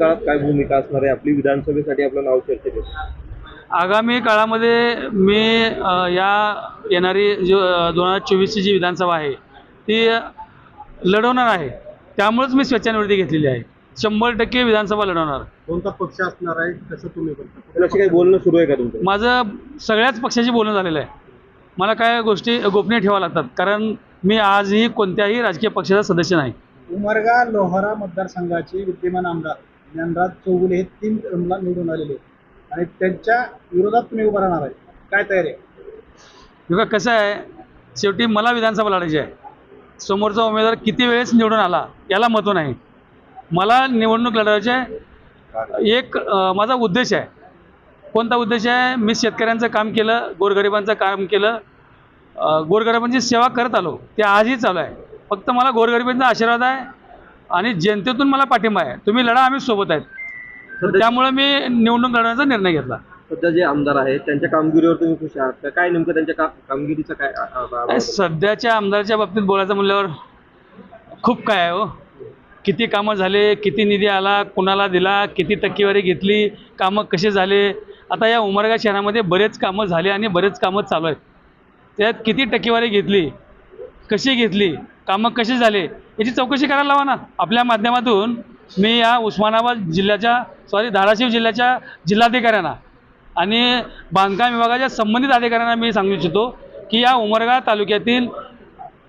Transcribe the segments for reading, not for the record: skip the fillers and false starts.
काळात काय भूमिका असणार आहे आपली? विधानसभेसाठी आपलं नाव चर्चेत येतं. आगामी काळामध्ये मी या येणारी जो 2024ची जी विधानसभा आहे ती लढवणार आहे. त्यामुळेच मी स्वेच्छानिवृत्ती घेतलेली आहे. 100% विधानसभा लढवणार. कोणता पक्ष असणार आहे कसं तुम्ही बघता? त्याची काही बोलणं सुरू आहे का तुमचं? माझं सगळ्याच पक्षाशी बोलणं झालेलं आहे. मला काय गोष्टी गोपनीय ठेवाव्या लागतात, कारण मी आजही कोणत्याही राजकीय पक्षाचा सदस्य नाही. उमरगा लोहारा मतदारसंघाचे विद्यमान आमदार ज्ञानराज चौगुले हे 3 टर्मला निवडून आलेले आहेत आणि त्यांच्या विरोधात तुम्ही उभा राहणार आहे, काय तयारी आहे? बघा कसं आहे, शेवटी मला विधानसभा लढायची आहे. समोरचा उमेदवार किती वेळेस निवडून आला याला महत्त्व नाही. मला निवडणूक लढवायची आहे. एक माझा उद्देश आहे. कोणता उद्देश आहे? मी शेतकऱ्यांचं काम केलं, गोरगरिबांचं काम केलं, गोरगरिबांची सेवा करत आलो, ते आजही चालू आहे. फक्त मला गोरगरिबांचा आशीर्वाद आहे आणि जनतेतून मला पाठिंबा आहे. तुम्ही लढा, आम्ही सोबत आहेत. त्यामुळे मी निवडणूक लढवण्याचा निर्णय घेतला. सध्या जे आमदार आहेत त्यांच्या कामगिरीवर तुम्ही खुश आहात का? काय नेमकं त्यांच्या कामगिरीचं काय? सध्याच्या आमदारच्या बाबतीत बोलायचं म्हणल्यावर खूप काय आहे हो. किती कामं झाले, किती निधी आला, कुणाला दिला, किती टक्केवारी घेतली, कामं कसे झाले. आता या उमरगा शहरामध्ये बरेच कामं झाले आणि बरेच कामं चालू आहेत. त्यात किती टक्केवारी घेतली, कशी घेतली, कामं कसे झाले याची चौकशी करायला लावा ना. आपल्या माध्यमातून मी या उस्मानाबाद जिल्ह्याच्या धाराशिव जिल्ह्याच्या जिल्हाधिकाऱ्यांना आणि बांधकाम विभागाच्या संबंधित अधिकाऱ्यांना मी सांगू इच्छितो की या उमरगा तालुक्यातील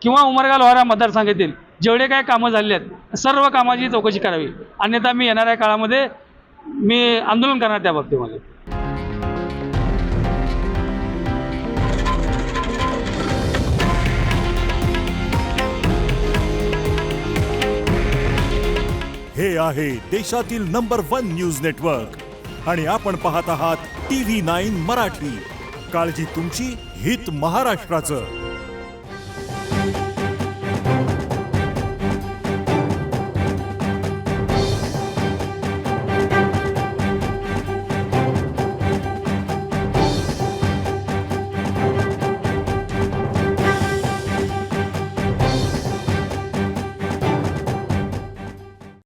किंवा उमरगा लोहारा मतदारसंघातील जेवढे काही कामं झालेली आहेत सर्व कामाची चौकशी करावी. अन्यथा मी येणाऱ्या काळामध्ये मी आंदोलन करणार त्या बाबतीमध्ये. हे आहे देशातील नंबर 1 न्यूज नेटवर्क आणि आपण पाहत आहात TV9 मराठी. काळजी तुमची, हित महाराष्ट्राचं.